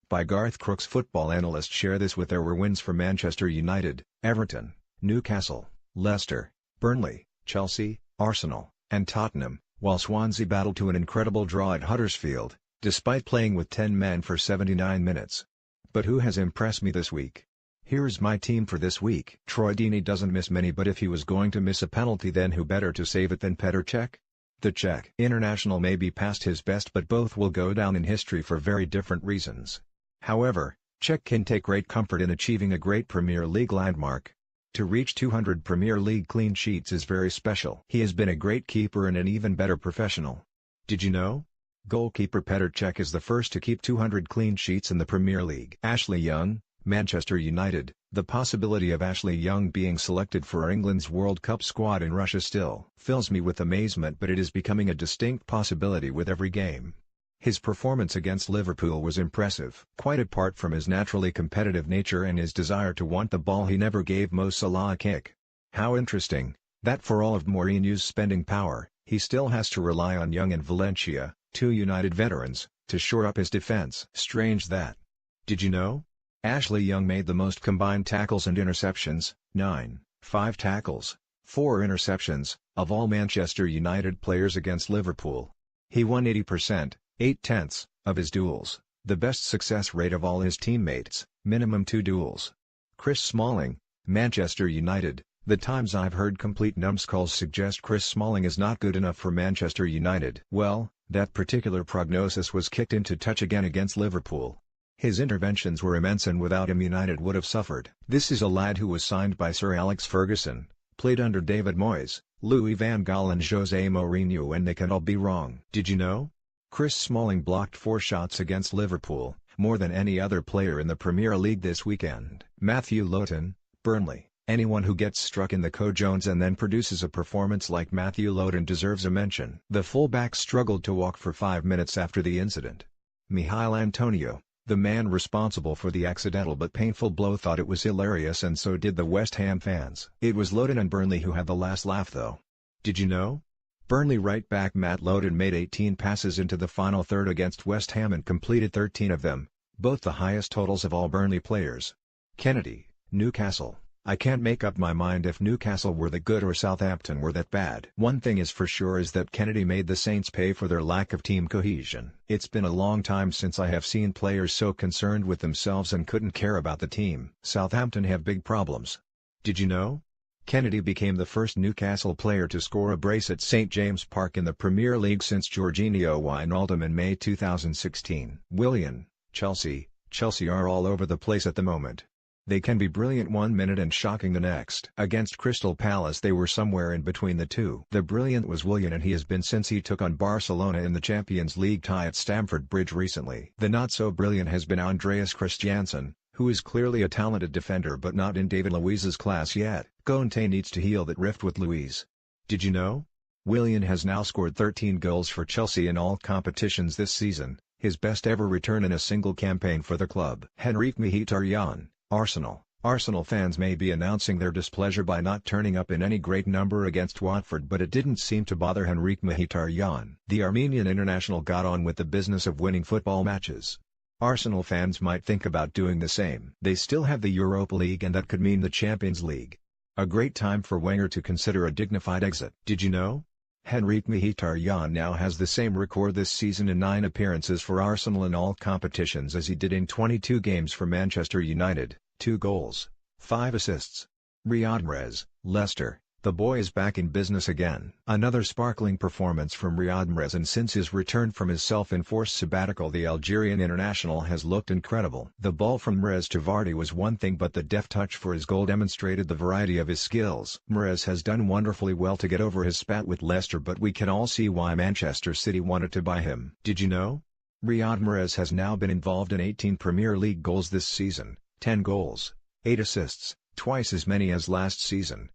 by Garth. Crooks football analysts share this with there were wins for Manchester United, Everton, Newcastle, Leicester, Burnley, Chelsea, Arsenal, and Tottenham, while Swansea battled to an incredible draw at Huddersfield, despite playing with 10 men for 79 minutes. But who has impressed me this week? Here's my team for this week. Troy Deeney doesn't miss many, but if he was going to miss a penalty, then who better to save it than Petr Cech? The Czech international may be past his best, but both will go down in history for very different reasons. However, Cech can take great comfort in achieving a great Premier League landmark. To reach 200 Premier League clean sheets is very special. He has been a great keeper and an even better professional. Did you know? Goalkeeper Petr Cech is the first to keep 200 clean sheets in the Premier League. Ashley Young, Manchester United. The possibility of Ashley Young being selected for England's World Cup squad in Russia still fills me with amazement, but it is becoming a distinct possibility with every game. His performance against Liverpool was impressive. Quite apart from his naturally competitive nature and his desire to want the ball, he never gave Mo Salah a kick. How interesting, that for all of Mourinho's spending power, he still has to rely on Young and Valencia, two United veterans, to shore up his defense. Strange that. Did you know? Ashley Young made the most combined tackles and interceptions, 9, 5 tackles, 4 interceptions, of all Manchester United players against Liverpool. He won 80%, 8/10, of his duels, the best success rate of all his teammates, minimum 2 duels. Chris Smalling, Manchester United. The times I've heard complete numbskulls suggest Chris Smalling is not good enough for Manchester United. Well, that particular prognosis was kicked into touch again against Liverpool. His interventions were immense, and without him United would have suffered. This is a lad who was signed by Sir Alex Ferguson, played under David Moyes, Louis van Gaal and Jose Mourinho, and they can all be wrong. Did you know? Chris Smalling blocked 4 shots against Liverpool, more than any other player in the Premier League this weekend. Matthew Lowton, Burnley. Anyone who gets struck in the co-Jones and then produces a performance like Matthew Lowton deserves a mention. The fullback struggled to walk for 5 minutes after the incident. Michail Antonio, the man responsible for the accidental but painful blow, thought it was hilarious, and so did the West Ham fans. It was Lowton and Burnley who had the last laugh though. Did you know? Burnley right back Matt Lowton made 18 passes into the final third against West Ham and completed 13 of them, both the highest totals of all Burnley players. Kenedy, Newcastle. I can't make up my mind if Newcastle were that good or Southampton were that bad. One thing is for sure is that Kenedy made the Saints pay for their lack of team cohesion. It's been a long time since I have seen players so concerned with themselves and couldn't care about the team. Southampton have big problems. Did you know? Kenedy became the first Newcastle player to score a brace at St James Park in the Premier League since Jorginho Wijnaldum in May 2016. Willian, Chelsea. Chelsea are all over the place at the moment. They can be brilliant one minute and shocking the next. Against Crystal Palace they were somewhere in between the two. The brilliant was Willian, and he has been since he took on Barcelona in the Champions League tie at Stamford Bridge recently. The not-so-brilliant has been Andreas Christiansen, who is clearly a talented defender but not in David Luiz's class yet. Conte needs to heal that rift with Luiz. Did you know? Willian has now scored 13 goals for Chelsea in all competitions this season, his best ever return in a single campaign for the club. Henrikh Mkhitaryan, Arsenal. Arsenal fans may be announcing their displeasure by not turning up in any great number against Watford, but it didn't seem to bother Henrikh Mkhitaryan. The Armenian international got on with the business of winning football matches. Arsenal fans might think about doing the same. They still have the Europa League, and that could mean the Champions League. A great time for Wenger to consider a dignified exit. Did you know? Henrikh Mkhitaryan now has the same record this season in 9 appearances for Arsenal in all competitions as he did in 22 games for Manchester United, 2 goals, 5 assists. Riyad Mahrez, Leicester. The boy is back in business again. Another sparkling performance from Riyad Mahrez, and since his return from his self-enforced sabbatical the Algerian international has looked incredible. The ball from Mahrez to Vardy was one thing, but the deft touch for his goal demonstrated the variety of his skills. Mahrez has done wonderfully well to get over his spat with Leicester, but we can all see why Manchester City wanted to buy him. Did you know? Riyad Mahrez has now been involved in 18 Premier League goals this season, 10 goals, 8 assists, twice as many as last season,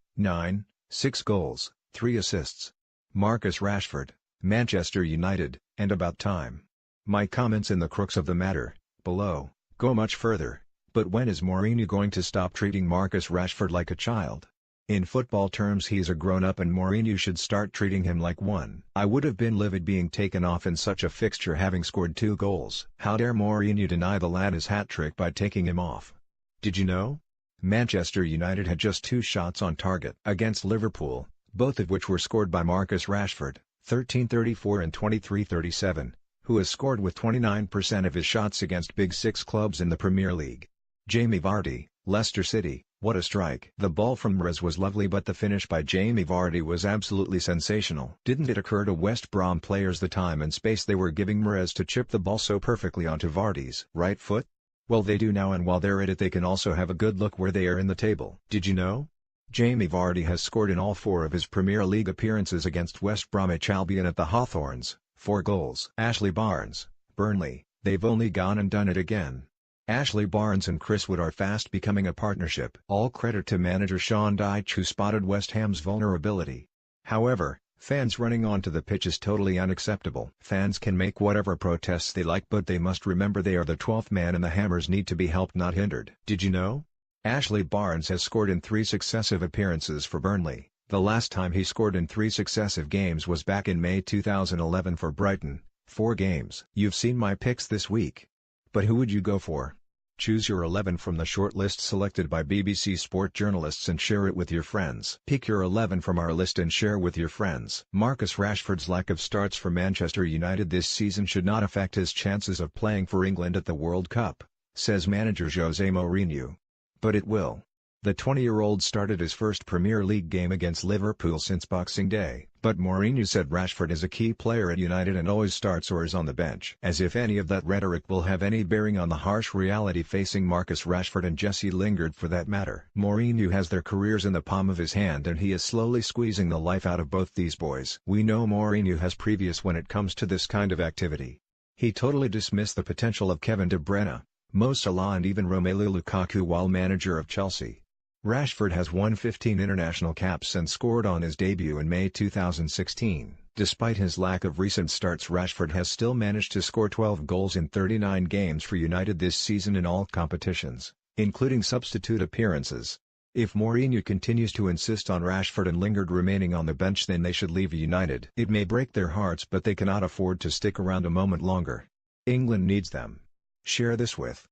6 goals, 3 assists. Marcus Rashford, Manchester United, and about time. My comments in the crux of the matter, below, go much further, but when is Mourinho going to stop treating Marcus Rashford like a child? In football terms, he's a grown-up and Mourinho should start treating him like one. I would have been livid being taken off in such a fixture having scored 2 goals. How dare Mourinho deny the lad his hat-trick by taking him off? Did you know? Manchester United had just 2 shots on target against Liverpool, both of which were scored by Marcus Rashford, 13-34 and 23-37, who has scored with 29% of his shots against Big Six clubs in the Premier League. Jamie Vardy, Leicester City, what a strike. The ball from Mahrez was lovely, but the finish by Jamie Vardy was absolutely sensational. Didn't it occur to West Brom players the time and space they were giving Mahrez to chip the ball so perfectly onto Vardy's right foot? Well, they do now, and while they're at it they can also have a good look where they are in the table. Did you know? Jamie Vardy has scored in all 4 of his Premier League appearances against West Bromwich Albion at the Hawthorns, 4 goals. Ashley Barnes, Burnley, they've only gone and done it again. Ashley Barnes and Chris Wood are fast becoming a partnership. All credit to manager Sean Dyche, who spotted West Ham's vulnerability. However, fans running onto the pitch is totally unacceptable. Fans can make whatever protests they like, but they must remember they are the 12th man and the Hammers need to be helped, not hindered. Did you know? Ashley Barnes has scored in 3 successive appearances for Burnley. The last time he scored in 3 successive games was back in May 2011 for Brighton, 4 games. You've seen my picks this week. But who would you go for? Choose your 11 from the short list selected by BBC Sport journalists and share it with your friends. Pick your 11 from our list and share with your friends. Marcus Rashford's lack of starts for Manchester United this season should not affect his chances of playing for England at the World Cup, says manager Jose Mourinho. But it will. The 20-year-old started his first Premier League game against Liverpool since Boxing Day. But Mourinho said Rashford is a key player at United and always starts or is on the bench. As if any of that rhetoric will have any bearing on the harsh reality facing Marcus Rashford and Jesse Lingard for that matter. Mourinho has their careers in the palm of his hand and he is slowly squeezing the life out of both these boys. We know Mourinho has previous when it comes to this kind of activity. He totally dismissed the potential of Kevin De Bruyne, Mo Salah and even Romelu Lukaku while manager of Chelsea. Rashford has won 15 international caps and scored on his debut in May 2016. Despite his lack of recent starts, Rashford has still managed to score 12 goals in 39 games for United this season in all competitions, including substitute appearances. If Mourinho continues to insist on Rashford and Lingard remaining on the bench, then they should leave United. It may break their hearts, but they cannot afford to stick around a moment longer. England needs them. Share this with